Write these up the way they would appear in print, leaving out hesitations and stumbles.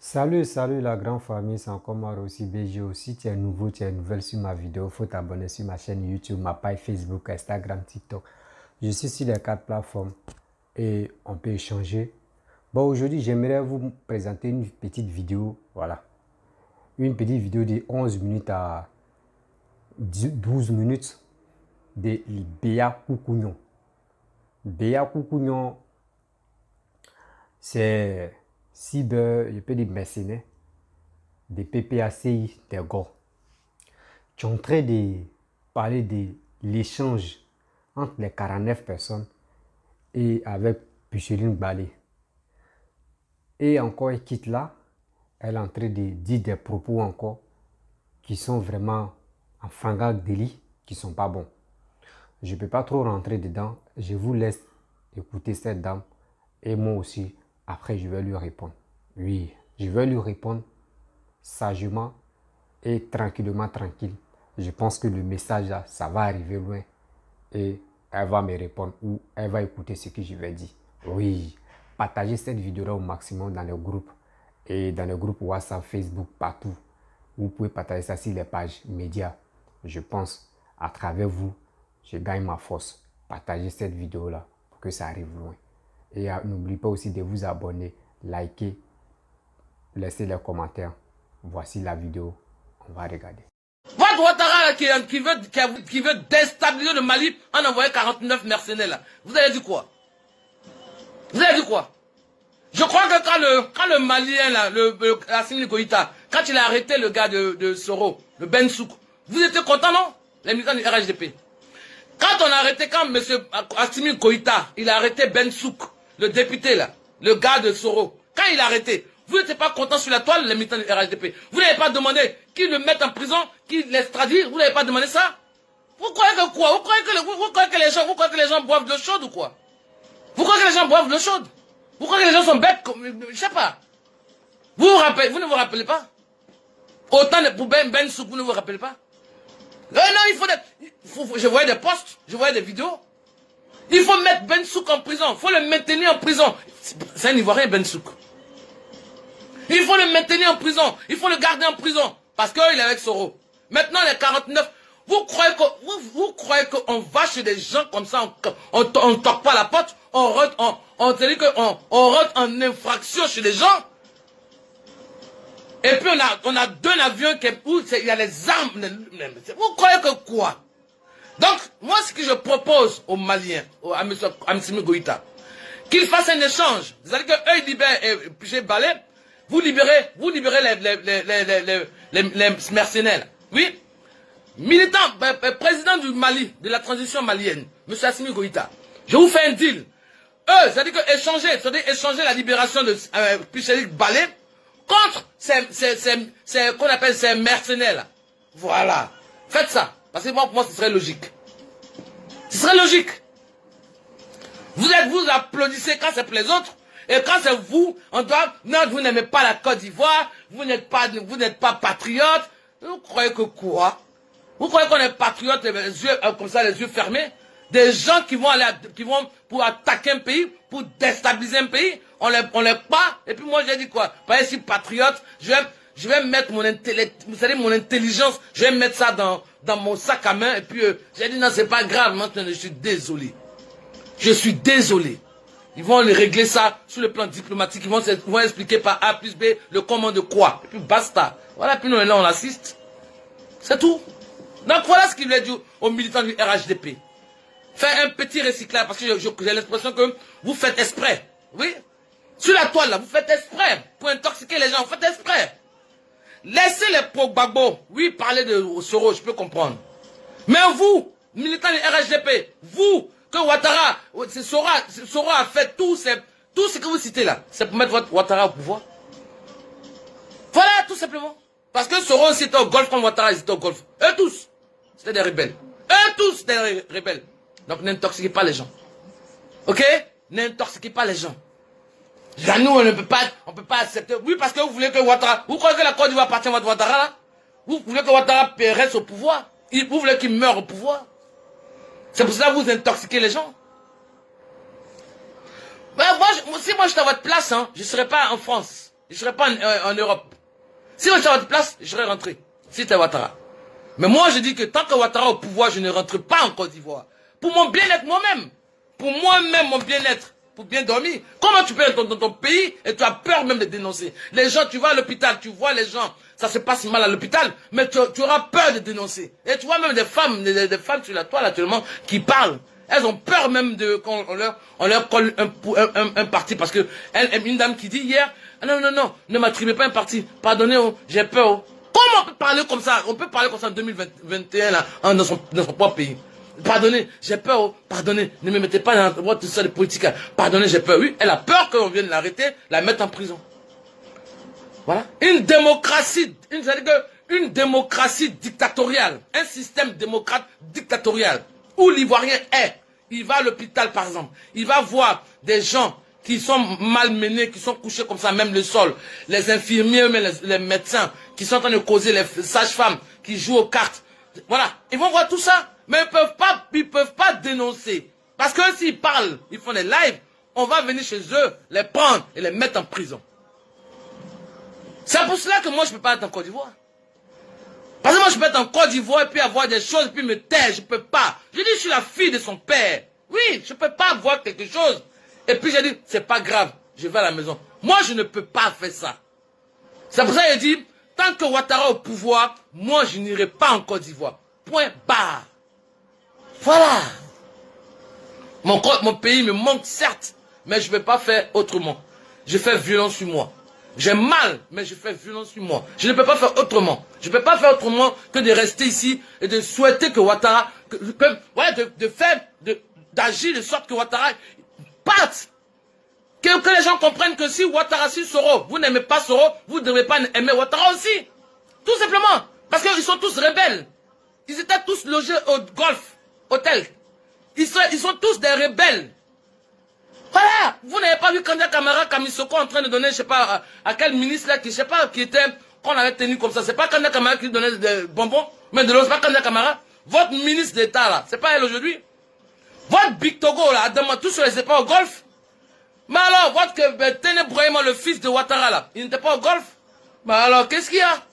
Salut la grande famille, c'est encore moi aussi BGO. Si tu es nouveau, tu es nouvelle sur ma vidéo, il faut t'abonner sur ma chaîne YouTube, ma page Facebook, Instagram, TikTok. Je suis sur les 4 plateformes et on peut échanger. Bon, aujourd'hui, j'aimerais vous présenter une petite vidéo, voilà. Une petite vidéo de 11 minutes à 12 minutes de Béa Koukounion. Béa Koukounion, c'est cyber, je peux dire mercenaires, des PPACI, des gars. Tu es en train de parler de l'échange entre les 49 personnes et avec Pucheline Balé. Et encore, elle quitte là, elle est en train de dire des propos encore qui sont vraiment en flagrant délit, qui ne sont pas bons. Je ne peux pas trop rentrer dedans, je vous laisse écouter cette dame et moi aussi, après je vais lui répondre. Oui, je vais lui répondre sagement et tranquillement, tranquille. Je pense que le message là, ça va arriver loin et elle va me répondre ou elle va écouter ce que je vais dire. Oui, partagez cette vidéo là au maximum dans les groupes et dans les groupes WhatsApp, Facebook, partout. Vous pouvez partager ça sur les pages médias. Je pense à travers vous, je gagne ma force. Partagez cette vidéo là pour que ça arrive loin. Et n'oubliez pas aussi de vous abonner, liker, laisser les commentaires. Voici la vidéo, on va regarder. Votre Ouattara qui veut déstabiliser le Mali en envoyant 49 mercenaires là. Vous avez dit quoi? Vous avez dit quoi? Je crois que quand le Malien là, Assimi Goïta, quand il a arrêté le gars de Soro, le Ben Souk, vous étiez content non? Les militants du RHDP. Quand on a arrêté, quand M. Assimi Goïta, il a arrêté Ben Souk, le député là, le gars de Soro, quand il a arrêté, vous n'étiez pas content sur la toile, les militants du RHDP. Vous n'avez pas demandé qu'ils le mettent en prison, qu'ils l'extradient, vous n'avez pas demandé ça? Vous croyez que quoi? Vous croyez que les gens boivent de l'eau chaude ou quoi? Vous croyez que les gens boivent de l'eau chaude? Vous croyez que les gens sont bêtes comme, je sais pas. Vous ne vous rappelez pas? Autant de pour Ben Souk, vous ne vous rappelez pas? Non, je voyais des posts, je voyais des vidéos. Il faut mettre Ben Souk en prison, il faut le maintenir en prison. C'est un Ivoirien, Ben Souk. Il faut le maintenir en prison, il faut le garder en prison, parce qu'il est avec Soro. Maintenant, les 49, vous croyez qu'on va chez des gens comme ça, on ne toque pas la porte, on rentre en infraction chez les gens. Et puis on a deux avions où il y a les armes. Vous croyez que quoi? Donc, moi, ce que je propose aux Maliens, à M. Assimi Goïta, qu'ils fassent un échange. C'est-à-dire qu'eux, ils libèrent Puché Balé, vous libérez les mercenaires. Oui? Militant, président du Mali, de la transition malienne, M. Assimi Goïta, je vous fais un deal. Eux, c'est-à-dire que échanger la libération de Puché Balé contre qu'on appelle ces mercenaires là. Voilà. Faites ça. Parce que pour moi, ce serait logique. Ce serait logique. Vous applaudissez quand c'est pour les autres. Et quand c'est vous, non, vous n'aimez pas la Côte d'Ivoire, vous n'êtes pas patriote. Vous croyez que quoi? Vous croyez qu'on est patriote, les yeux, comme ça, les yeux fermés? Des gens qui vont pour attaquer un pays, pour déstabiliser un pays, on les pas. Et puis moi, j'ai dit quoi? Pas si patriote, je vais mettre mon intellect, vous savez, mon intelligence, je vais mettre ça dans mon sac à main. Et puis, j'ai dit non, c'est pas grave, maintenant, je suis désolé. Je suis désolé. Ils vont régler ça sur le plan diplomatique. Ils vont expliquer par A plus B le comment de quoi. Et puis basta. Voilà, puis nous, là, on assiste. C'est tout. Donc voilà ce qu'il voulait dire aux militants du RHDP. Faire un petit recyclage, parce que j'ai l'expression que vous faites exprès. Oui? Sur la toile, là, vous faites exprès. Pour intoxiquer les gens, vous faites exprès. Laissez les Gbagbo, oui, parler de Soro, je peux comprendre. Mais vous, militants du RHDP, vous, que Ouattara, Soro a fait tout ce que vous citez là, c'est pour mettre votre Ouattara au pouvoir. Voilà, tout simplement. Parce que Soro, c'était au Golfe, comme Ouattara, ils étaient au Golfe. Eux tous, c'était des rebelles. Eux tous, des rebelles. Donc n'intoxiquez pas les gens. Ok? N'intoxiquez pas les gens. Là, nous, on peut pas accepter. Oui, parce que vous voulez que Ouattara, vous croyez que la Côte d'Ivoire appartient à votre Ouattara là? Vous voulez que Ouattara reste au pouvoir? Vous voulez qu'il meure au pouvoir? C'est pour ça que vous intoxiquez les gens. Ben, si moi j'étais à votre place, hein, je ne serais pas en France. je ne serais pas en Europe. Si j'étais à votre place, je serais rentré. Si c'était Ouattara. Mais moi, je dis que tant que Ouattara au pouvoir, je ne rentre pas en Côte d'Ivoire. Pour mon bien-être moi-même. Pour moi-même, mon bien-être. Pour bien dormir. Comment tu peux être dans ton pays et tu as peur même de dénoncer? Les gens, tu vas à l'hôpital, tu vois les gens, ça se passe mal à l'hôpital, mais tu auras peur de dénoncer. Et tu vois même des femmes sur la toile actuellement qui parlent. Elles ont peur même de qu'on leur colle un parti. Parce que une dame qui dit hier, ah non, ne m'attribuez pas un parti. Pardonnez, oh, j'ai peur. Oh. Comment on peut parler comme ça? On peut parler comme ça en 2021 là, dans son propre pays. Pardonnez, j'ai peur, oh. Pardonnez, ne me mettez pas dans votre histoire de politique. Pardonnez, j'ai peur. Oui, elle a peur qu'on vienne l'arrêter, la mettre en prison. Voilà. Une démocratie dictatoriale, un système démocrate dictatorial, où l'Ivoirien est. Il va à l'hôpital par exemple, il va voir des gens qui sont malmenés, qui sont couchés comme ça, même le sol, les infirmiers, mais les médecins, qui sont en train de causer, les sages-femmes, qui jouent aux cartes. Voilà, ils vont voir tout ça, mais ils peuvent pas dénoncer. Parce que s'ils parlent, ils font des lives, on va venir chez eux, les prendre et les mettre en prison. C'est pour cela que moi je ne peux pas être en Côte d'Ivoire. Parce que moi je peux être en Côte d'Ivoire et puis avoir des choses et puis me taire, je ne peux pas. Je dis je suis la fille de son père. Oui, je ne peux pas avoir quelque chose. Et puis j'ai dit, c'est pas grave, je vais à la maison. Moi je ne peux pas faire ça. C'est pour ça que j'ai dit, tant que Ouattara au pouvoir, moi je n'irai pas en Côte d'Ivoire. Point barre. Voilà. Mon pays me manque certes, mais je ne vais pas faire autrement. Je fais violence sur moi. J'ai mal, mais je fais violence sur moi. Je ne peux pas faire autrement. Je ne peux pas faire autrement que de rester ici et de souhaiter que Ouattara, d'agir de sorte que Ouattara parte. Que les gens comprennent que si Ouattara, si Soro, vous n'aimez pas Soro, vous ne devez pas aimer Ouattara aussi. Tout simplement. Parce qu'ils sont tous rebelles. Ils étaient tous logés au Golf Hôtel. Ils sont tous des rebelles. Voilà, vous n'avez pas vu Kanda Kamara Kamisoko en train de donner, je sais pas, à quel ministre là, qui, je sais pas, qui était, qu'on avait tenu comme ça. C'est pas Kanda Kamara qui donnait des bonbons, mais de l'eau, c'est pas Kanda Kamara. Votre ministre d'État là, c'est pas elle aujourd'hui. Votre Big Togo là, Adama, tous les pas au golf. Mais alors, votre Tene Brahima, le fils de Ouattara là, il n'était pas au golf. Mais alors, qu'est-ce qu'il y a?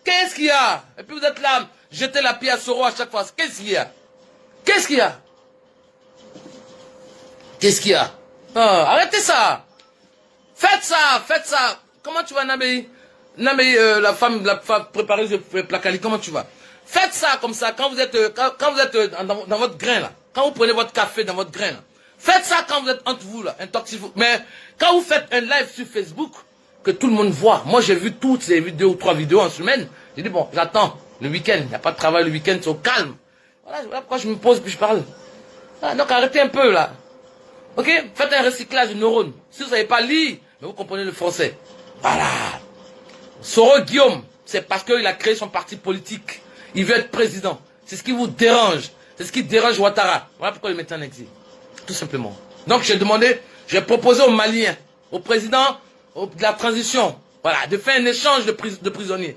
Qu'est-ce qu'il y a? Et puis vous êtes là, jetez la pierre à Soro à chaque fois. Qu'est-ce qu'il y a? Qu'est-ce qu'il y a? Qu'est-ce qu'il y a? Arrêtez ça. Faites ça. Comment tu vas, Nameyi, la femme prépareuse de Plakali, comment tu vas? Faites ça comme ça quand vous êtes, dans votre grain là. Quand vous prenez votre café dans votre grain là. Faites ça quand vous êtes entre vous là, intoxiquez-vous. Mais quand vous faites un live sur Facebook, que tout le monde voit. Moi j'ai vu toutes les vidéos, 3 vidéos en semaine. J'ai dit bon, j'attends le week-end. Il n'y a pas de travail le week-end, c'est au calme. Voilà pourquoi je me pose puis je parle. Ah, donc arrêtez un peu là. Ok? Faites un recyclage de neurones. Si vous ne savez pas lire, mais vous comprenez le français. Voilà. Soro Guillaume, c'est parce qu'il a créé son parti politique. Il veut être président. C'est ce qui vous dérange. C'est ce qui dérange Ouattara. Voilà pourquoi il met en exil. Tout simplement. Donc j'ai proposé aux Maliens, au président de la transition, voilà, de faire un échange de prisonniers.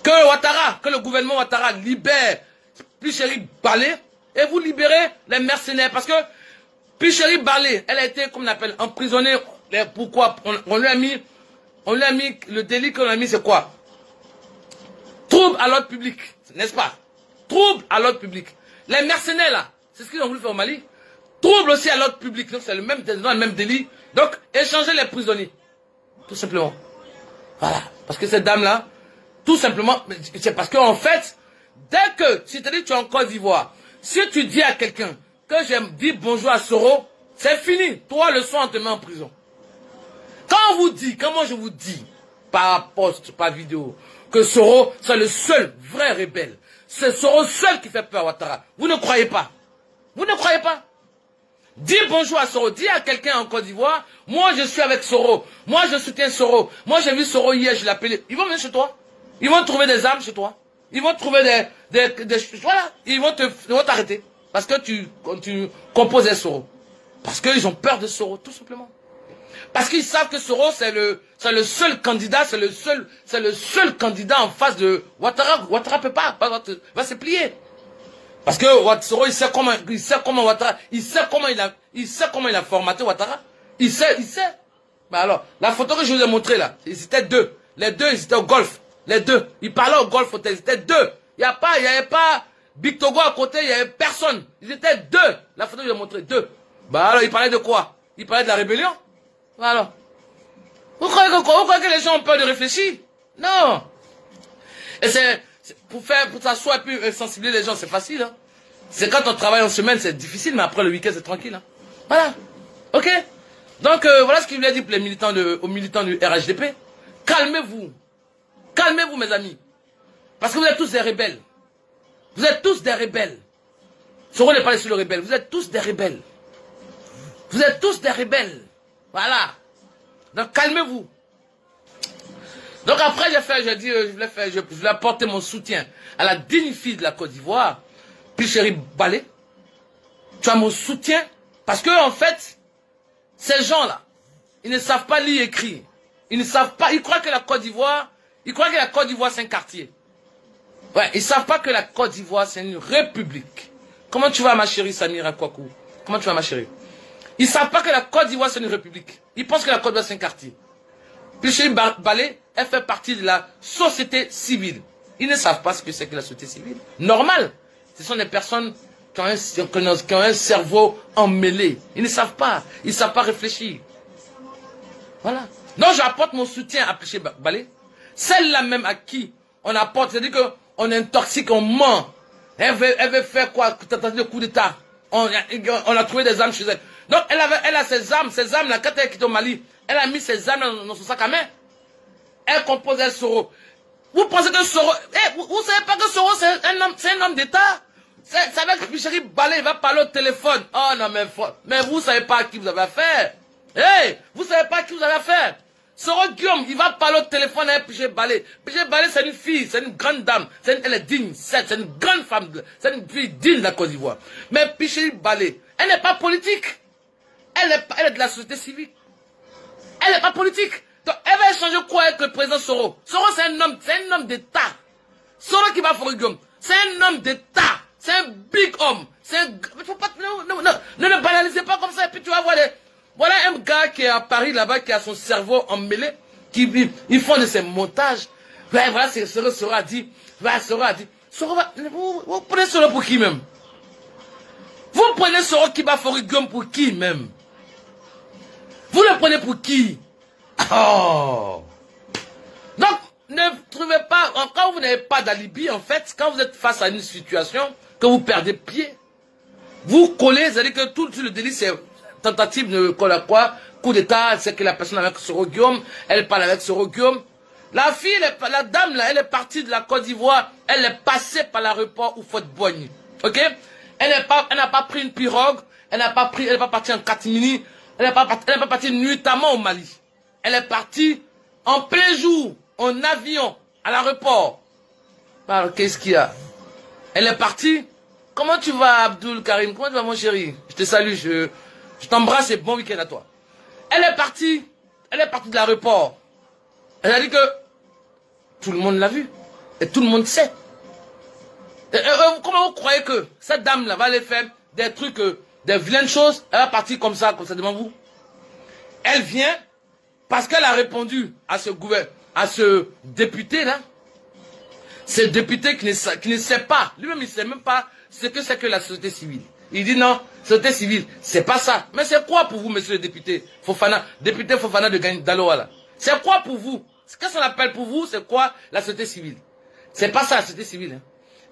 Que le gouvernement Ouattara libère Picheri Balé et vous libérez les mercenaires. Parce que Picheri Balé, elle a été, comme on appelle, emprisonnée. Pourquoi? On lui a mis le délit qu'on a mis, c'est quoi? Trouble à l'ordre public, n'est-ce pas? Trouble à l'ordre public. Les mercenaires là, c'est ce qu'ils ont voulu faire au Mali. Trouble aussi à l'ordre public, donc c'est le même délit. Donc, échanger les prisonniers. Tout simplement. Voilà. Parce que cette dame-là, tout simplement, c'est parce qu'en fait, dès que, c'est-à-dire que tu es en Côte d'Ivoire, si tu dis à quelqu'un que j'aime dire bonjour à Soro, c'est fini. Toi, le soir, on te met en prison. Quand moi je vous dis, par poste, par vidéo, que Soro, c'est le seul vrai rebelle. C'est Soro seul qui fait peur à Ouattara. Vous ne croyez pas. Vous ne croyez pas. Dis bonjour à Soro. Dis à quelqu'un en Côte d'Ivoire, moi je suis avec Soro. Moi je soutiens Soro. Moi j'ai vu Soro hier, je l'ai appelé. Ils vont venir chez toi. Ils vont trouver des armes chez toi. Ils vont trouver voilà. Ils vont t'arrêter. Parce que tu composais Soro. Parce qu'ils ont peur de Soro, tout simplement. Parce qu'ils savent que Soro, c'est le seul candidat, c'est le seul candidat en face de Ouattara. Ouattara peut pas, va se plier. Parce que Soro, il sait comment Ouattara, il sait comment il a formaté Ouattara. Il sait. Mais alors, la photo que je vous ai montrée là, ils étaient deux. Les deux, ils étaient au golf. Les deux. Ils parlaient au golf hôtel. Ils étaient deux. Il n'y avait pas Big Togo à côté, il n'y avait personne. Ils étaient deux. La photo que je vous ai montrée, deux. Bah alors, ils parlaient de quoi? Ils parlaient de la rébellion. Voilà. Vous croyez que les gens ont peur de réfléchir? Non. Et c'est pour s'asseoir et puis sensibiliser les gens, c'est facile. Hein. C'est quand on travaille en semaine, c'est difficile, mais après le week-end, c'est tranquille. Hein. Voilà. Ok? Donc, voilà ce qu'il voulait dire pour aux militants du RHDP. Calmez-vous. Calmez-vous, mes amis. Parce que vous êtes tous des rebelles. Vous êtes tous des rebelles. Soro n'est pas sur le rebelle. Vous êtes tous des rebelles. Vous êtes tous des rebelles. Voilà. Donc, calmez-vous. Donc, après, je voulais apporter mon soutien à la digne fille de la Côte d'Ivoire, Picheri Balé. Tu as mon soutien. Parce que, en fait, ces gens-là, ils ne savent pas lire et écrire. Ils ne savent pas, ils croient que la Côte d'Ivoire, c'est un quartier. Ouais, ils ne savent pas que la Côte d'Ivoire, c'est une république. Comment tu vas, ma chérie Samira Kouakou? Comment tu vas, ma chérie? Ils ne savent pas que la Côte d'Ivoire, c'est une république. Ils pensent que la Côte d'Ivoire, c'est un quartier. Puis chez Balé, elle fait partie de la société civile. Ils ne savent pas ce que c'est que la société civile. Normal. Ce sont des personnes qui ont un cerveau emmêlé. Ils ne savent pas. Ils ne savent pas réfléchir. Voilà. Donc j'apporte mon soutien à Piché Balé. Celle-là même à qui on apporte, c'est-à-dire qu'on intoxique, on ment. Elle veut faire quoi? Tentative de coup d'État. On a trouvé des armes chez elle. Donc elle a ses armes-là, quand elle quitte au Mali, elle a mis ses armes dans son sac à main. Elle compose elle Soro. Vous pensez que Soro... vous savez pas que Soro c'est un homme d'État? C'est avec Picheri Balé, il va parler au téléphone. Oh non mais vous savez pas à qui vous avez affaire. Vous savez pas à qui vous avez affaire. Soro Guillaume, il va parler au téléphone avec Picheri Balé. Picheri Balé, c'est une fille, c'est une grande dame. Elle est digne, c'est une grande femme, c'est une fille digne de la Côte d'Ivoire. Mais Picheri Balé, elle n'est pas politique. Elle est de la société civile. Elle n'est pas politique. Donc, elle va échanger quoi avec le président Soro? Soro, c'est un homme d'État. Soro qui va faire Guillaume, c'est un homme d'État. C'est un big homme. C'est un... Faut pas... Ne le banalisez pas comme ça. Et puis tu vas voir Voilà un gars qui est à Paris là-bas, qui a son cerveau emmêlé, ils font de ces montages. Ouais, voilà, Soro a dit. Ouais, Soro a dit. Soro va... Vous prenez Soro pour qui même? Vous prenez Soro qui va faire Guillaume pour qui même? Vous le prenez pour qui? Oh! Donc, ne trouvez pas, quand vous n'avez pas d'alibi, en fait, quand vous êtes face à une situation, que vous perdez pied, vous collez, c'est-à-dire que tout le délit, c'est tentative de quoi, coup d'état, c'est que la personne avec Soro Guillaume, elle parle avec Soro Guillaume. La fille, la dame, là, elle est partie de la Côte d'Ivoire, elle est passée par l'aéroport Houphouët-Boigny. Ok? Elle n'a pas pris une pirogue, elle n'est pas partie en catimini, elle n'est pas partie nuitamment au Mali. Elle est partie en plein jour, en avion, à l'aéroport. Alors, qu'est-ce qu'il y a? Elle est partie. Comment tu vas, Abdul Karim? Comment tu vas, mon chéri? Je te salue, je t'embrasse et bon week-end à toi. Elle est partie de l'aéroport. Elle a dit que tout le monde l'a vu. Et tout le monde sait. Comment vous croyez que cette dame-là va aller faire des trucs, des vilaines choses? Elle va partir comme ça devant vous. Elle vient parce qu'elle a répondu à ce député-là. Ce député qui ne sait pas, lui-même il ne sait même pas ce que c'est que la société civile. Il dit non, société civile, c'est pas ça. Mais c'est quoi pour vous, monsieur le député Fofana, député Fofana de Daloa? C'est quoi pour vous? Qu'est-ce qu'on appelle pour vous, c'est quoi la société civile? C'est pas ça la société civile. Hein.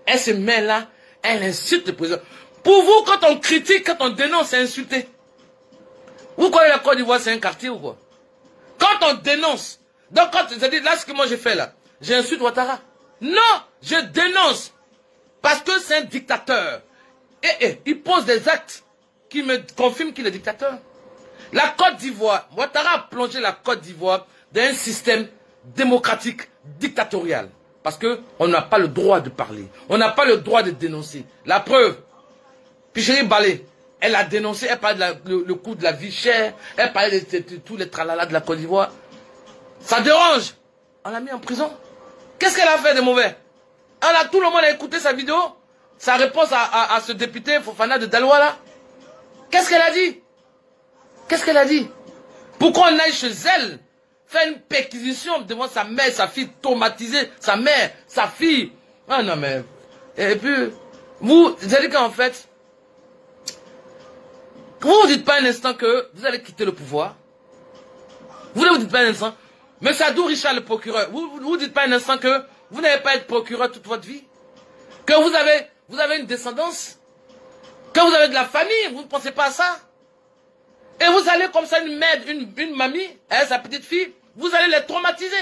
Elle se met là, elle insulte le président. Pour vous, quand on critique, quand on dénonce, c'est insulter. Vous croyez la Côte d'Ivoire, c'est un quartier ou quoi? Quand on dénonce, donc c'est-à-dire là ce que moi j'ai fait là, j'insulte Ouattara. Non, je dénonce. Parce que c'est un dictateur. Et il pose des actes qui me confirment qu'il est dictateur. La Côte d'Ivoire, Ouattara a plongé la Côte d'Ivoire dans un système démocratique dictatorial. Parce qu'on n'a pas le droit de parler. On n'a pas le droit de dénoncer. La preuve, Picheri Balé, elle a dénoncé, elle parlait le coût de la vie chère, elle parlait de tous les tralala de la Côte d'Ivoire. Ça dérange. On l'a mis en prison. Qu'est-ce qu'elle a fait de mauvais? Tout le monde a écouté sa vidéo, sa réponse à ce député Fofana de Daloa là. Qu'est-ce qu'elle a dit? Qu'est-ce qu'elle a dit? Pour qu'on aille chez elle, faire une perquisition devant sa mère, sa fille traumatisée, sa mère, sa fille. Ah non mais... Et puis, vous allez qu'en fait, vous ne dites pas un instant que vous allez quitter le pouvoir. Vous ne vous dites pas un instant. Mais Sadou Richard, le procureur, vous ne dites pas un instant que vous n'allez pas être procureur toute votre vie. Que vous avez une descendance. Que vous avez de la famille. Vous ne pensez pas à ça. Et vous allez comme ça, une mère, une mamie, elle, sa petite fille, vous allez les traumatiser.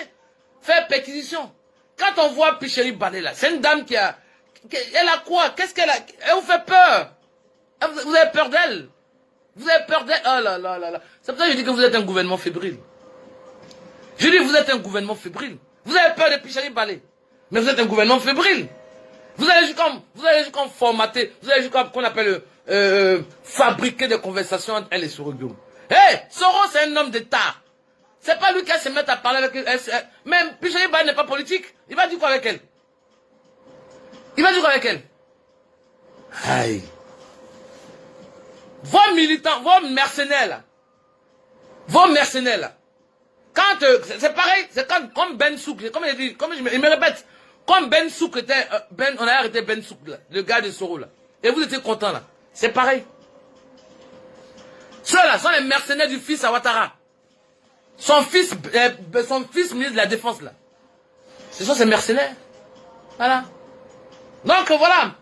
Faire perquisition. Quand on voit Picheri Balé là, c'est une dame elle a quoi? Qu'est-ce qu'elle a? Elle vous fait peur. Vous avez peur d'elle. Vous avez peur d'elle. Oh là là là là. C'est pour ça que je dis que vous êtes un gouvernement fébrile. Je dis que vous êtes un gouvernement fébrile. Vous avez peur de Picheri Balé. Mais vous êtes un gouvernement fébrile. Vous allez jusqu'à formater, vous allez jusqu'à qu'on appelle fabriquer des conversations entre elle et Soro Guillaume. Hé, Soro c'est un homme d'État. C'est pas lui qui va se mettre à parler avec elle. Même Picheri Balé n'est pas politique. Il va dire quoi avec elle? Il va dire quoi avec elle? Aïe. Vos militants, vos mercenaires là. Vos mercenaires là. Quand, c'est pareil, c'est comme Ben Souk, comme il me répète, comme Ben Souk était, on a arrêté Ben Souk là, le gars de Soro là. Et vous étiez content là. C'est pareil. Ceux-là sont les mercenaires du fils à Ouattara. Son fils ministre de la Défense là. Ce sont ces mercenaires. Voilà. Donc voilà.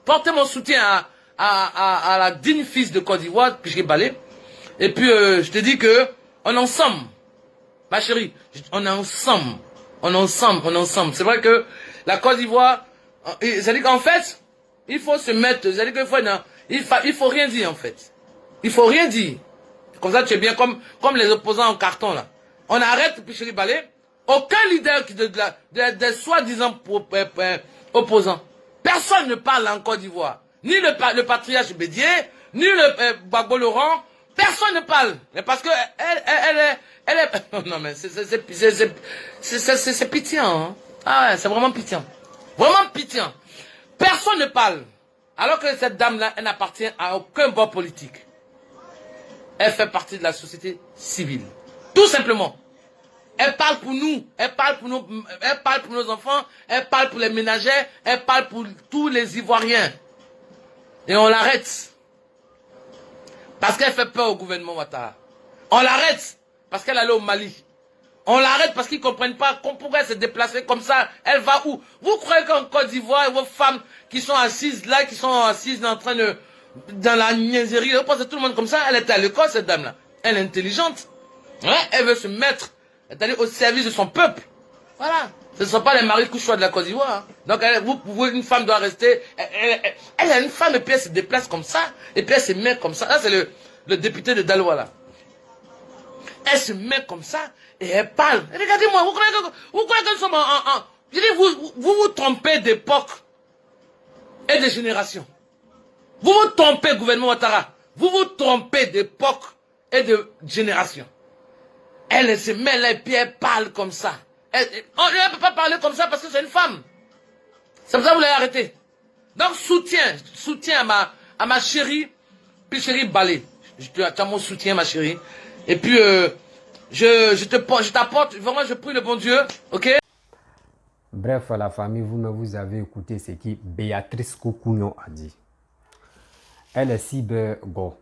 Portez mon soutien à la digne fils de Côte d'Ivoire, Picheri Balé. Et puis je te dis que on est ensemble. Ma chérie, on est ensemble. On est ensemble, on est ensemble. C'est vrai que la Côte d'Ivoire, c'est-à-dire qu'en fait, il faut se mettre, c'est-à-dire qu'il faut, il faut rien dire en fait. Il faut rien dire. Comme ça, tu es bien comme les opposants en carton là. On arrête Picheri Balé. Aucun leader des soi-disant opposants. Personne ne parle en Côte d'Ivoire. Ni le patriarche Bédier, ni le Gbagbo Laurent. Personne ne parle. Mais parce que elle est... Non mais c'est pitiant. Hein? Ah ouais, c'est vraiment pitiant. Vraiment pitiant. Personne ne parle. Alors que cette dame-là, elle n'appartient à aucun bord politique. Elle fait partie de la société civile. Tout simplement. Elle parle pour nous. Elle parle pour nos enfants. Elle parle pour les ménagères. Elle parle pour tous les Ivoiriens. Et on l'arrête. Parce qu'elle fait peur au gouvernement Ouattara. On l'arrête parce qu'elle allait au Mali. On l'arrête parce qu'ils ne comprennent pas qu'on pourrait se déplacer comme ça. Elle va où? Vous croyez qu'en Côte d'Ivoire, vos femmes qui sont assises là, qui sont assises en train de... dans la niaiserie, vous pensez tout le monde comme ça? Elle était à l'école, cette dame-là. Elle est intelligente. Ouais, elle veut se mettre, c'est-à-dire au service de son peuple. Voilà. Ce ne sont pas les maris couchoirs de la Côte d'Ivoire. Donc, une femme doit rester... Elle est une femme et puis elle se déplace comme ça. Et puis elle se met comme ça. Là, c'est le député de Daloa, là. Elle se met comme ça et elle parle. Regardez-moi, vous croyez que nous sommes en... Je dis, vous trompez d'époque et de génération. Vous vous trompez, gouvernement Ouattara. Vous vous trompez d'époque et de génération. Elle se met là et puis elle parle comme ça. Elle ne peut pas parler comme ça parce que c'est une femme. C'est pour ça que vous l'avez arrêté. Donc soutien à ma chérie Picheri Balé. Tu as mon soutien, ma chérie. Et puis je t'apporte, vraiment je prie le bon Dieu, ok? Bref, la famille, vous avez écouté ce que Béatrice Kokounion a dit. Elle est cyber go.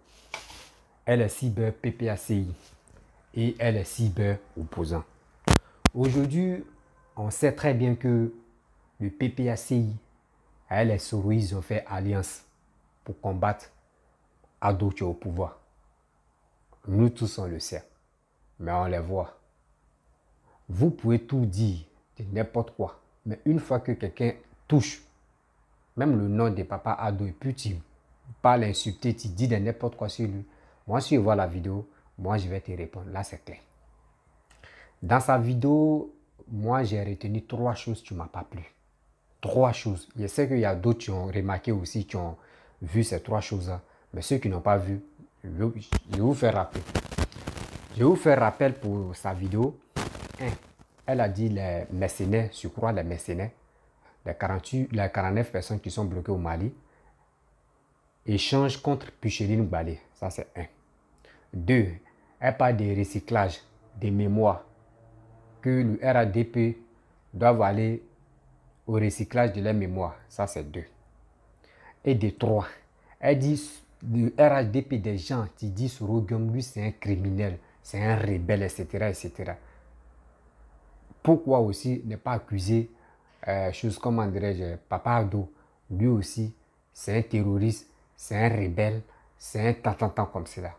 Elle est cyber PPACI. Et elle est cyber opposant. Aujourd'hui, on sait très bien que le PPACI et les Soro, ils ont fait alliance pour combattre Ado qui est au pouvoir. Nous tous, on le sait. Mais on les voit. Vous pouvez tout dire de n'importe quoi. Mais une fois que quelqu'un touche, même le nom de papa Ado, et puis tu parles insulter, tu dis de n'importe quoi sur lui. Moi, si je vois la vidéo, moi, je vais te répondre. Là, c'est clair. Dans sa vidéo, moi, j'ai retenu 3 choses qui ne m'ont pas plu. 3 choses. Je sais qu'il y a d'autres qui ont remarqué aussi, qui ont vu ces 3 choses-là. Mais ceux qui n'ont pas vu, je vais vous faire rappel. Je vais vous faire rappel pour sa vidéo. 1. Elle a dit les mercenaires, je crois les mercenaires, les 49 personnes qui sont bloquées au Mali, échangent contre Picheri Balé. Ça, c'est 1. 2. Elle parle des recyclages, des mémoires, que le RADP doivent aller au recyclage de leurs mémoires. Ça, c'est 2. Et de 3, elle dit le RHDP des gens qui disent sur Rogum, lui, c'est un criminel, c'est un rebelle, etc., etc. Pourquoi aussi ne pas accuser, chose comment dirais-je, Papa Ado, lui aussi, c'est un terroriste, c'est un rebelle, c'est un tant comme cela.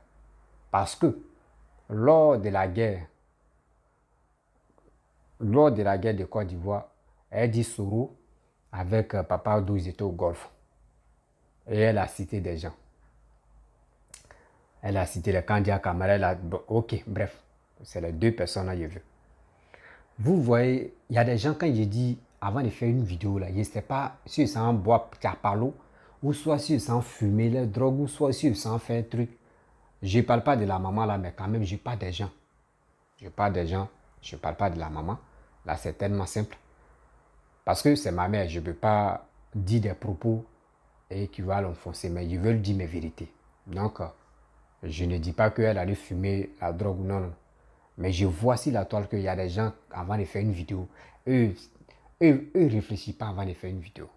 Parce que lors de la guerre de Côte d'Ivoire, elle dit Soro avec Papa Ado, ils étaient au Golfe. Et elle a cité des gens. Elle a cité les Kandia Kamara, elle a... Bon, ok, bref, c'est les 2 personnes là, je veux. Vous voyez, il y a des gens, quand je dis, avant de faire une vidéo, là, je ne sais pas si ils s'en boivent capalo, ou soit si ils s'en fumer les drogues, ou soit si ils s'en fait un truc. Je ne parle pas de la maman là, mais quand même, je parle des gens. Je parle des gens, je ne parle pas de la maman. Là, c'est tellement simple. Parce que c'est ma mère, je ne peux pas dire des propos et qui vont l'enfoncer, mais je veux dire mes vérités. Donc, je ne dis pas qu'elle allait fumer la drogue, non, non. Mais je vois sur la toile qu'il y a des gens, avant de faire une vidéo, eux ne réfléchissent pas avant de faire une vidéo.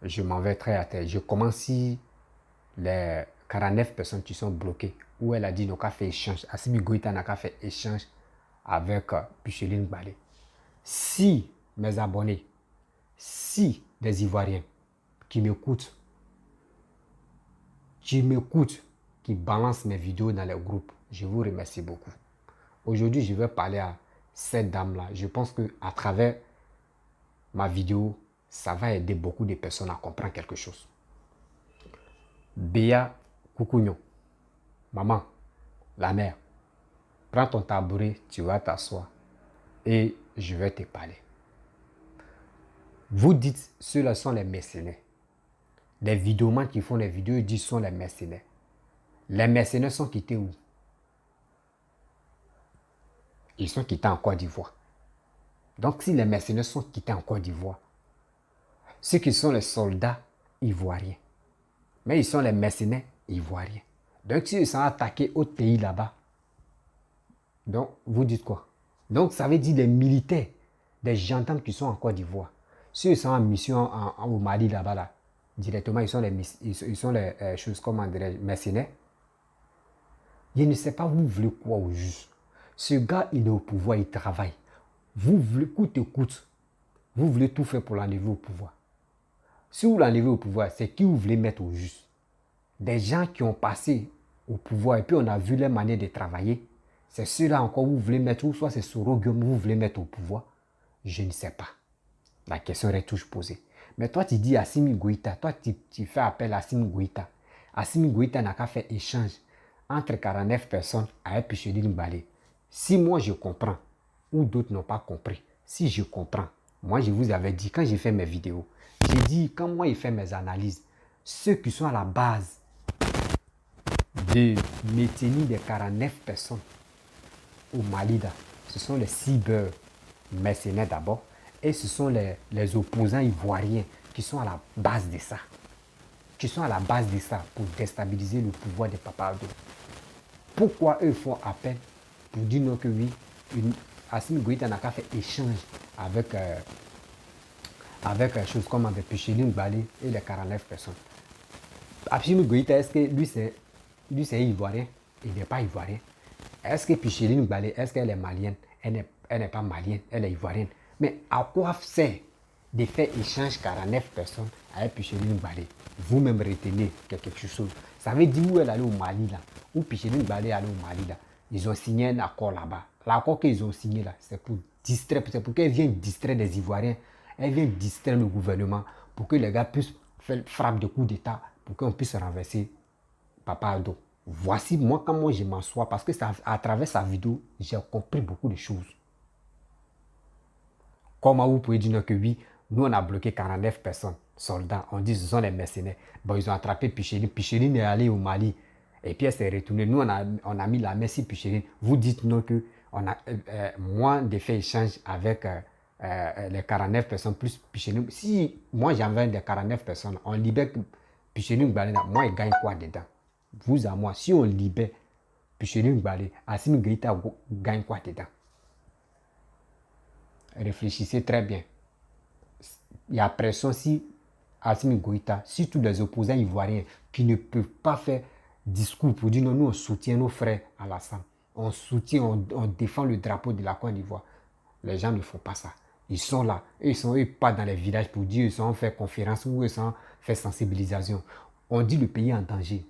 Je m'en vais très à terre. Je commence si les 49 personnes qui sont bloquées, où elle a dit qu'on a fait échange, Assimi Goïta n'a fait échange avec Picheline Balé. Si mes abonnés, si des Ivoiriens qui m'écoutent, qui balancent mes vidéos dans les groupes, je vous remercie beaucoup. Aujourd'hui, je vais parler à cette dame-là. Je pense qu'à travers ma vidéo, ça va aider beaucoup de personnes à comprendre quelque chose. Béa Koukounion, maman, la mère, prends ton tabouret, tu vas t'asseoir et je vais te parler. Vous dites, ceux-là sont les mercenaires. Les vidéomans qui font les vidéos disent sont les mercenaires. Les mercenaires sont quittés où? Ils sont quittés en Côte d'Ivoire. Donc, si les mercenaires sont quittés en Côte d'Ivoire, ceux qui sont les soldats ivoiriens, mais ils sont les mercenaires ivoiriens. Donc, si ils sont attaqués au pays là-bas, donc, vous dites quoi? Donc, ça veut dire des militaires, des gendarmes qui sont en Côte d'Ivoire. Si ils sont en mission au Mali là-bas, là, directement, ils sont les choses comme mercenaires. Je ne sais pas, vous voulez quoi au juste? Ce gars, il est au pouvoir, il travaille. Vous voulez, coûte coûte, vous voulez tout faire pour l'enlever au pouvoir. Si vous l'enlevez au pouvoir, c'est qui vous voulez mettre au juste? Des gens qui ont passé au pouvoir et puis on a vu leur manière de travailler. C'est ceux-là encore vous voulez mettre, ou soit c'est Sorogium vous voulez mettre au pouvoir. Je ne sais pas. La question est toujours posée. Mais toi, tu dis Assimi Goïta, toi, tu fais appel à Assimi Goïta. Assimi Goïta n'a qu'à faire échange entre 49 personnes à Picheline Balé. Si moi je comprends, ou d'autres n'ont pas compris, si je comprends, moi je vous avais dit, quand j'ai fait mes vidéos, j'ai dit, quand moi je fais mes analyses, ceux qui sont à la base de métainie des 49 personnes au Mali, ce sont les cyber mercenaires d'abord, et ce sont les opposants ivoiriens qui sont à la base de ça. Qui sont à la base de ça pour déstabiliser le pouvoir de Papa Ado. Pourquoi eux font appel pour dire non que oui, Assimi Goïta n'a qu'à faire échange avec chose comme avec Picheline Balé et les 49 personnes. Assimi Goïta, est-ce que lui c'est ivoirien? Il n'est pas ivoirien. Est-ce que Picheline Balé, est-ce qu'elle est malienne? Elle n'est pas malienne, elle est ivoirienne. Mais à quoi sert de faire échange 49 personnes avec Picheline Balé? Vous-même retenez quelque chose. Ça veut dire où elle allait au Mali là, où Picheline Balé allait au Mali là. Ils ont signé un accord là-bas. L'accord qu'ils ont signé là, c'est pour distraire, c'est pour qu'elle vienne distraire les Ivoiriens. Elle vient distraire le gouvernement pour que les gars puissent faire frappe de coup d'État, pour qu'on puisse renverser Papa Ado. Voici moi comment je m'assois, parce que à travers sa vidéo, j'ai compris beaucoup de choses. Comment vous pouvez dire que oui, nous on a bloqué 49 personnes, soldats, on dit ce sont les mercenaires. Bon, ils ont attrapé Picheline. Picheline est allé au Mali. Et puis elle s'est retournée. Nous, on a mis la main sur Picheline. Vous dites non que on a moins de fait échange avec les 49 personnes plus Picheline. Si moi j'envoie des 49 personnes, on libère Picheline Balena, moi je gagne quoi dedans? Vous à moi, si on libère Picheline Balé, Assimi Goïta gagne quoi dedans? Réfléchissez très bien. Il y a pression si Assimi Goïta, si tous les opposants ivoiriens qui ne peuvent pas faire discours pour dire non, nous on soutient nos frères à Alassane, on soutient, on défend le drapeau de la Côte d'Ivoire. Les gens ne font pas ça. Ils sont là, ils sont pas dans les villages pour dire ils sont fait conférence ou ils sont fait sensibilisation. On dit le pays est en danger.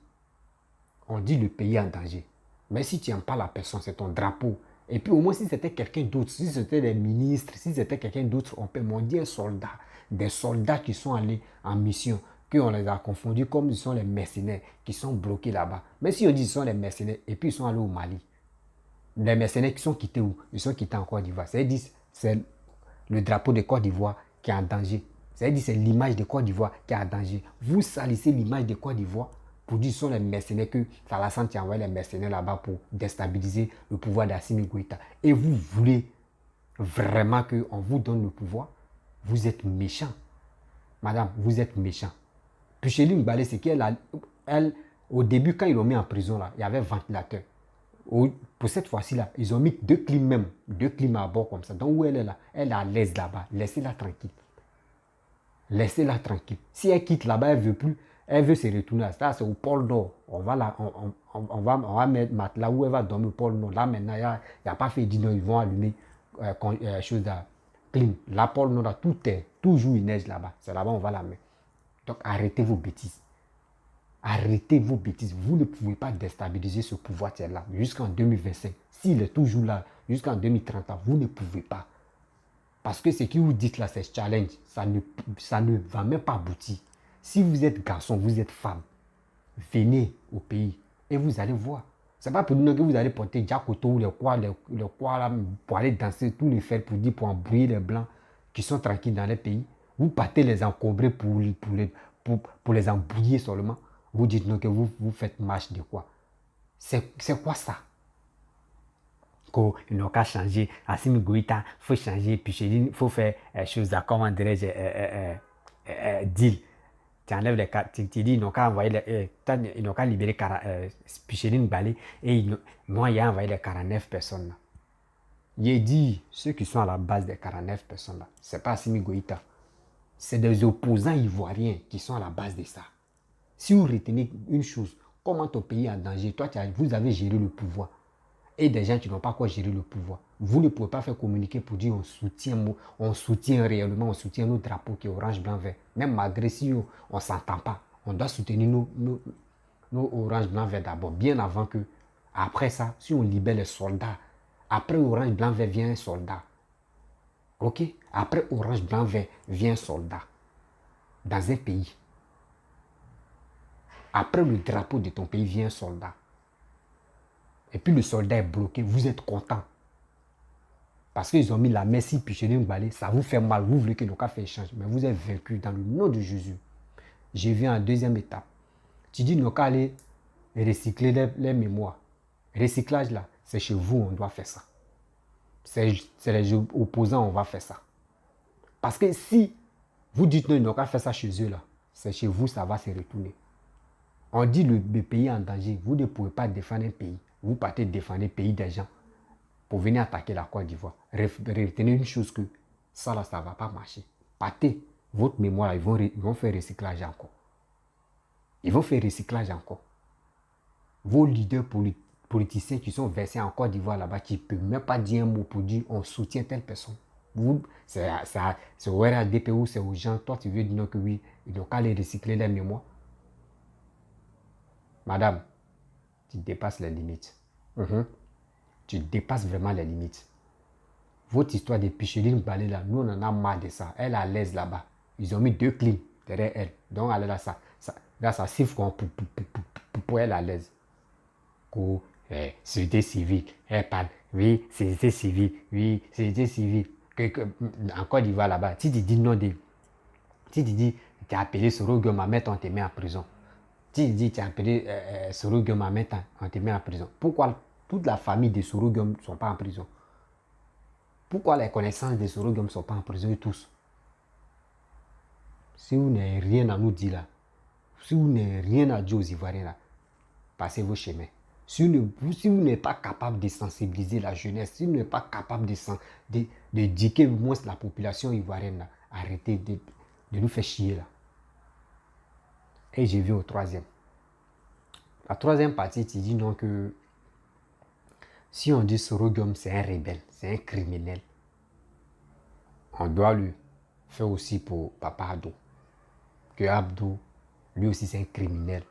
On dit le pays est en danger. Mais si tu n'aimes pas la personne, c'est ton drapeau. Et puis au moins si c'était quelqu'un d'autre, si c'était des ministres, si c'était quelqu'un d'autre, on peut dire un soldat. Des soldats qui sont allés en mission, qu'on les a confondus comme ils sont les mercenaires qui sont bloqués là-bas. Mais si on dit qu'ils sont les mercenaires et puis ils sont allés au Mali, les mercenaires qui sont quittés où? Ils sont quittés en Côte d'Ivoire. C'est-à-dire c'est le drapeau de Côte d'Ivoire qui est en danger. C'est-à-dire c'est l'image de Côte d'Ivoire qui est en danger. Vous salissez l'image de Côte d'Ivoire pour dire que ce sont les mercenaires que Alassane a envoyé les mercenaires là-bas pour déstabiliser le pouvoir d'Assimi Goïta. Et vous voulez vraiment qu'on vous donne le pouvoir? Vous êtes méchant. Madame, vous êtes méchant. Picheline Balé, c'est qu'elle, au début, quand ils l'ont mis en prison, là, il y avait ventilateur. Pour cette fois-ci-là, ils ont mis deux clims même, deux clims à bord comme ça. Donc où elle est là, elle est à l'aise là-bas. Laissez-la tranquille. Laissez-la tranquille. Si elle quitte là-bas, elle veut plus, elle veut se retourner. Ça, c'est au pôle Nord. On va mettre là où elle va dormir au pôle Nord. Là maintenant, il n'y a pas fait dîner, ils vont allumer chose de clim. Là, pôle Nord, là, tout est, toujours une neige là-bas. C'est là-bas on va la mettre. Donc arrêtez vos bêtises. Arrêtez vos bêtises. Vous ne pouvez pas déstabiliser ce pouvoir-là jusqu'en 2025. S'il est toujours là jusqu'en 2030, vous ne pouvez pas. Parce que ce que vous dites là, c'est challenge. Ça ne va même pas aboutir. Si vous êtes garçon, vous êtes femme, venez au pays et vous allez voir. Ce n'est pas pour nous que vous allez porter Diakoto ou les quoi là, pour aller danser tous les fêtes pour embrouiller les blancs qui sont tranquilles dans les pays. Vous partez les encombrer pour les embrouiller seulement. Vous dites non que vous faites marche de quoi? C'est quoi ça? Ils n'ont qu'à changer. Assimi Goïta, il faut changer. Puis il faut faire chose à comment dirais-je, deal. Tu enlèves les cartes, tu dis ils n'ont qu'à envoyer ils n'ont qu'à libérer Picheline Balé et moi il a envoyé les 49 personnes là. Il dit ceux qui sont à la base des 49 personnes là, c'est pas Assimi Goïta. C'est des opposants ivoiriens qui sont à la base de ça. Si vous retenez une chose, comment ton pays est en danger, toi vous avez géré le pouvoir. Et des gens qui n'ont pas quoi gérer le pouvoir. Vous ne pouvez pas faire communiquer pour dire on soutient réellement, on soutient nos drapeaux qui est orange, blanc, vert. Même malgré si on ne s'entend pas, on doit soutenir nos orange, blanc, vert d'abord, bien avant que, après ça, si on libère les soldats, après orange, blanc, vert vient un soldat. Ok? Après orange, blanc, vert vient un soldat. Dans un pays. Après le drapeau de ton pays vient un soldat. Et puis le soldat est bloqué, vous êtes content. Parce qu'ils ont mis la Messi Picheline Balé, ça vous fait mal, vous voulez que le cas fait échange, mais vous êtes vaincu dans le nom de Jésus. Je viens en deuxième étape. Tu dis, nous allons aller recycler les mémoires. Recyclage là, c'est chez vous, on doit faire ça. C'est les opposants, on va faire ça. Parce que si vous dites non, ils n'ont qu'à faire ça chez eux là, c'est chez vous, ça va se retourner. On dit le pays est en danger, vous ne pouvez pas défendre un pays. Vous partez défendre le pays des gens pour venir attaquer la Côte d'Ivoire. Retenez une chose que ça là, ça ne va pas marcher. Partez, votre mémoire, là, ils vont faire recyclage encore. Ils vont faire recyclage encore. Vos leaders politiciens qui sont versés en Côte d'Ivoire là-bas, qui ne peuvent même pas dire un mot pour dire on soutient telle personne. C'est au RADP ou c'est aux gens, toi tu veux dire non que oui, ils n'ont qu'à aller recycler les mémoires. Madame, tu dépasses les limites. Tu dépasses vraiment les limites. Votre histoire de Picheline Balé là, nous on en a marre de ça. Elle est à l'aise là-bas. Ils ont mis deux clims derrière elle. Donc elle est là, ça siffle pour elle à l'aise. Sécurité civile. Elle parle. Oui, sécurité civile. Oui, sécurité civile. En Côte d'Ivoire là-bas, si tu dis non, si tu dis tu as appelé Soro Guillaume, on te met en prison. Si tu dis tu as appelé Soro Guillaume, on te met en prison. Pourquoi toute la famille de Soro Guillaume ne sont pas en prison? Pourquoi les connaissances de Soro Guillaume ne sont pas en prison et tous? Si vous n'avez rien à nous dire là, si vous n'avez rien à dire aux Ivoiriens là, passez vos chemins. Si vous n'êtes pas capable de sensibiliser la jeunesse, si vous n'êtes pas capable d'éduquer au moins la population ivoirienne, là, arrêtez de nous faire chier là. Et j'ai vu au troisième. La troisième partie, tu dis non que si on dit Soro Guillaume c'est un rebelle, c'est un criminel, on doit lui faire aussi pour Papa Abdou. Que Abdou, lui aussi c'est un criminel,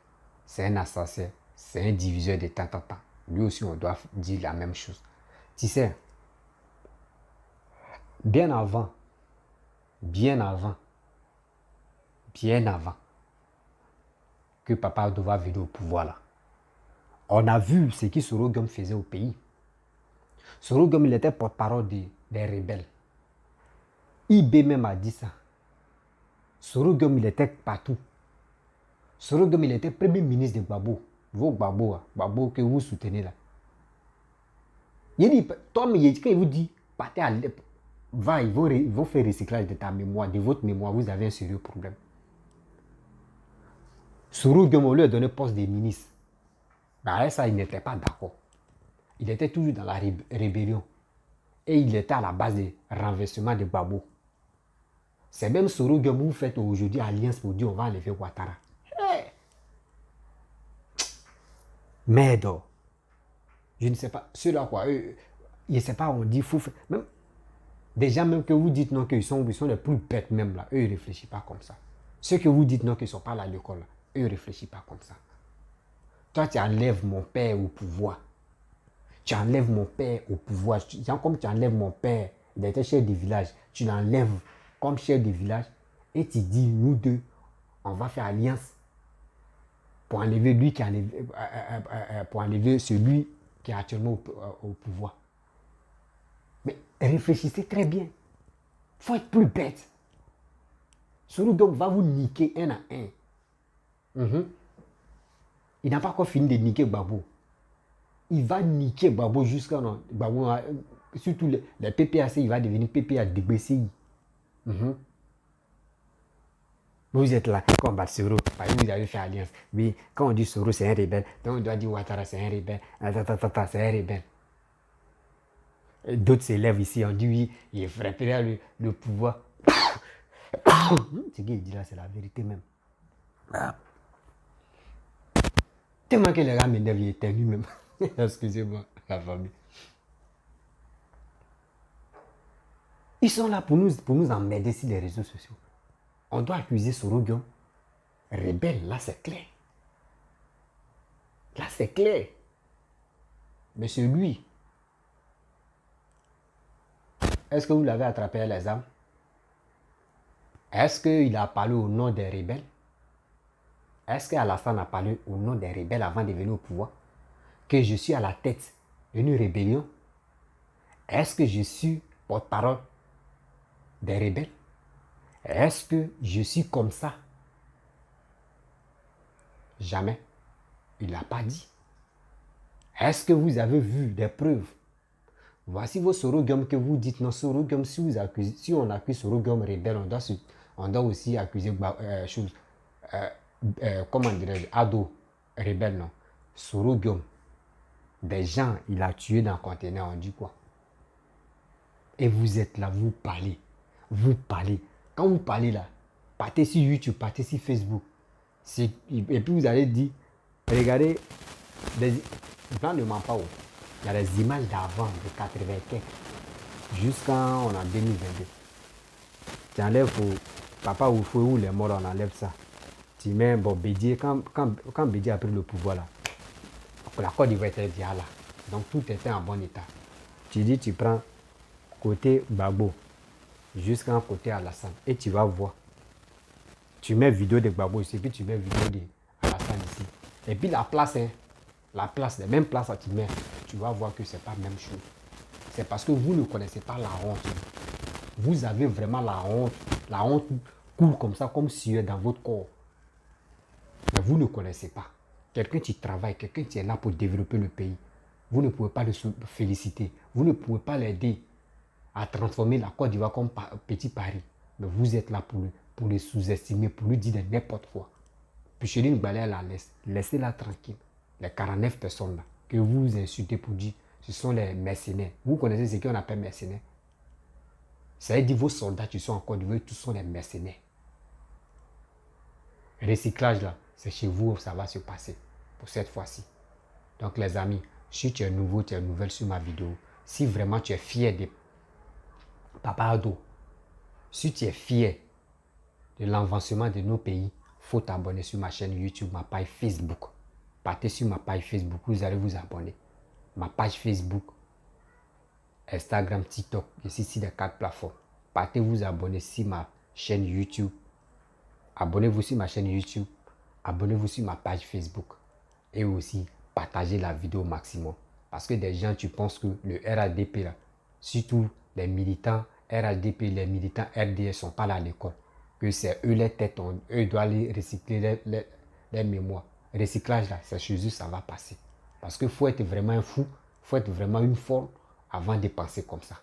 c'est un assassin, c'est un diviseur de tant. Lui aussi on doit dire la même chose. Tu sais, bien avant que Papa Abdou va venir au pouvoir là, on a vu ce que Soro Guillaume faisait au pays. Soro Guillaume, il était porte-parole des rebelles. IB même a dit ça. Soro Guillaume, il était partout. Soro Guillaume, il était premier ministre de Gbagbo. Vos Gbagbo que vous soutenez là. Il dit, toi, mais quand il vous dit, partez à l'EP, il va faire recyclage de ta mémoire, de votre mémoire, vous avez un sérieux problème. Soro Guillaume, on lui a donné poste de ministre. Mais avec ça, il n'était pas d'accord. Il était toujours dans la rébellion. Et il était à la base du renversement de Gbagbo. C'est même Soro Guillaume vous faites aujourd'hui alliance pour dire on va enlever Ouattara. Hey. Merde. Je ne sais pas. Ceux-là, quoi. Je ne sais pas, on dit fou. Même, des gens même que vous dites non, qu'ils sont les plus bêtes même là. Eux, ils ne réfléchissent pas comme ça. Ceux que vous dites non, qu'ils ne sont pas là à l'école là. Eux, ils ne réfléchissent pas comme ça. Toi, tu enlèves mon père au pouvoir. Tu enlèves mon père au pouvoir. Comme tu enlèves mon père, il était chef de village. Tu l'enlèves comme chef de village. Et tu dis, nous deux, on va faire alliance pour enlever lui qui pour enlever celui qui est actuellement au pouvoir. Mais réfléchissez très bien. Il faut être plus bête. Soro Guillaume va vous niquer un à un. Il n'a pas encore fini de niquer Gbagbo. Il va niquer Gbagbo jusqu'à... Gbagbo, surtout les PPAC, il va devenir PPA de BCI. Vous êtes là, combat Soro, vous avez fait alliance. Mais quand on dit Soro, c'est un rebelle, donc on doit dire Ouattara, c'est un rebelle. C'est un rebelle. D'autres s'élèvent ici, on dit oui, il frapperait le pouvoir. Ce qu'il dit là, c'est la vérité même. Tellement que les gars m'énervent, il est lui-même. Excusez-moi, la famille. Ils sont là pour nous emmerder sur les réseaux sociaux. On doit accuser Soro Guillaume. Rebelle, là c'est clair. Là c'est clair. Mais c'est lui. Est-ce que vous l'avez attrapé à les armes? Est-ce qu'il a parlé au nom des rebelles? Est-ce qu'Alassane a parlé au nom des rebelles avant de venir au pouvoir? Que je suis à la tête d'une rébellion? Est-ce que je suis porte-parole des rebelles? Est-ce que je suis comme ça? Jamais. Il ne l'a pas dit. Est-ce que vous avez vu des preuves? Voici vos Soro Guillaume que vous dites non. Soro Guillaume, si on accuse Soro Guillaume rebelle, on doit aussi accuser comment dirais-je, Ado rebelle, non. Soro Guillaume, des gens, il a tué dans le conteneur, on dit quoi? Et vous êtes là, vous parlez. Vous parlez. Quand vous parlez là, partez sur YouTube, partez sur Facebook. Et puis vous allez dire, regardez, je ne mens pas. Il y a des images d'avant, de 80 jusqu'en 2022. Tu enlèves pour Papa Oufoué ou les morts, on enlève ça. Tu mets, bon, Bédié, quand Bédié a pris le pouvoir là, la Côte d'Ivoire était déjà là. Donc tout était en bon état. Tu dis, tu prends côté Gbagbo jusqu'en côté Alassane et tu vas voir. Tu mets vidéo de Gbagbo ici, puis tu mets vidéo de Alassane ici. Et puis la place, les mêmes places que tu mets, tu vas voir que ce n'est pas la même chose. C'est parce que vous ne connaissez pas la honte. Vous avez vraiment la honte. La honte coule comme ça, comme si dans votre corps. Mais vous ne connaissez pas. Quelqu'un qui travaille, quelqu'un qui est là pour développer le pays. Vous ne pouvez pas le féliciter. Vous ne pouvez pas l'aider à transformer la Côte d'Ivoire comme petit Paris. Mais vous êtes là pour le sous-estimer, pour lui dire n'importe quoi. Puis Chéline Gbalé, la laisse. Laissez-la tranquille. Les 49 personnes là. que vous insultez pour dire ce sont les mercenaires. Vous connaissez ce qu'on appelle mercenaires? Ça veut dire vos soldats qui sont en Côte d'Ivoire, tous sont les mercenaires. Recyclage là, c'est chez vous où ça va se passer pour cette fois-ci. Donc les amis, si tu es nouveau, tu es nouvelle sur ma vidéo, si vraiment tu es fier de Papa Ado, si tu es fier de l'avancement de nos pays, il faut t'abonner sur ma chaîne YouTube, ma page Facebook. Partez sur ma page Facebook, vous allez vous abonner. Ma page Facebook, Instagram, TikTok, ici les 4 plateformes. Partez vous abonner sur ma chaîne YouTube. Abonnez-vous sur ma chaîne YouTube. Abonnez-vous sur ma page Facebook. Et aussi, partagez la vidéo au maximum. Parce que des gens, tu penses que le RADP, là, surtout les militants RADP, les militants RDS ne sont pas là à l'école. Que c'est eux les têtes, eux doivent aller recycler les mémoires. Recyclage, là, c'est chez eux, ça va passer. Parce qu'il faut être vraiment un fou, il faut être vraiment une folle avant de penser comme ça.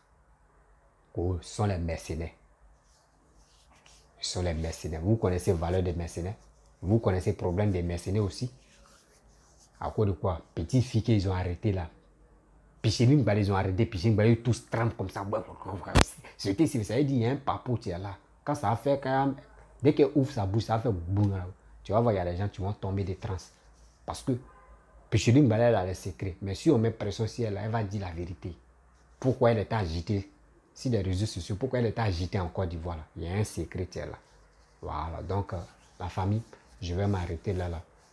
Oh, ce sont les mercenaires. Ce sont les mercenaires. Vous connaissez les valeurs des mercenaires? Vous connaissez le problème des mercenaires aussi? À cause de quoi? Petites filles qu'ils ont arrêté là. Picheline, ils ont arrêté. Picheline, ils tous trempent comme ça. C'était ça veut dire il y a un papou qui est là. Quand ça fait quand même, dès qu'elle ouvre sa bouche, ça fait boum. Tu vas voir, il y a des gens qui vont tomber des trans. Parce que Picheline, elle a les secrets. Mais si on met pression sur elle, elle va dire la vérité. Pourquoi elle est agitée sur les réseaux sociaux? Pourquoi elle est agitée en Côte d'Ivoire? Il y a un secret qui est là. Voilà, donc la famille, je vais m'arrêter là.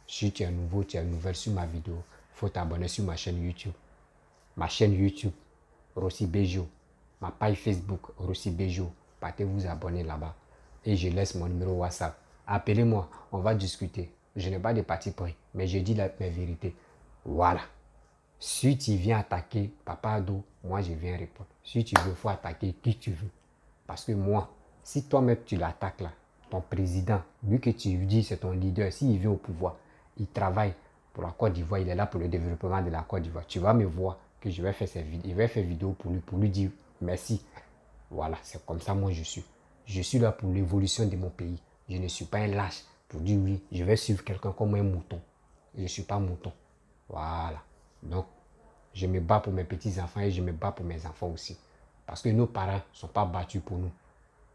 Si tu es nouveau, tu es nouvelle sur ma vidéo, il faut t'abonner sur ma chaîne YouTube. Ma chaîne YouTube, Rossi Bejo. Ma page Facebook, Rossi Bejo. Partez vous abonner là-bas. Et je laisse mon numéro WhatsApp. Appelez-moi, on va discuter. Je n'ai pas de parti pris, mais je dis la vérité. Voilà. Si tu viens attaquer Papa Ado, moi je viens répondre. Si tu veux, il faut attaquer qui tu veux. Parce que moi, si toi-même tu l'attaques là, ton président, lui que tu dis c'est ton leader, s'il vient au pouvoir, il travaille pour la Côte d'Ivoire, il est là pour le développement de la Côte d'Ivoire. Tu vas me voir que je vais faire ces vidéos, je vais faire vidéo pour lui dire merci. Voilà, c'est comme ça moi je suis. Je suis là pour l'évolution de mon pays. Je ne suis pas un lâche pour dire oui, je vais suivre quelqu'un comme un mouton. Je ne suis pas mouton. Voilà. Donc, je me bats pour mes petits-enfants et je me bats pour mes enfants aussi. Parce que nos parents ne sont pas battus pour nous.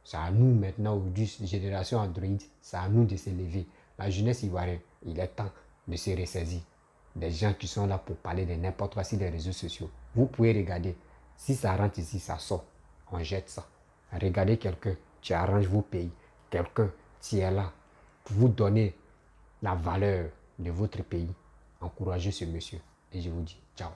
C'est à nous maintenant, aujourd'hui, génération Android, c'est à nous de se lever. La jeunesse ivoirienne, il est temps de se ressaisir. Des gens qui sont là pour parler de n'importe quoi sur les réseaux sociaux. Vous pouvez regarder. Si ça rentre ici, ça sort. On jette ça. Regardez quelqu'un qui arrange vos pays. Quelqu'un qui est là pour vous donner la valeur de votre pays. Encouragez ce monsieur. Et je vous dis ciao.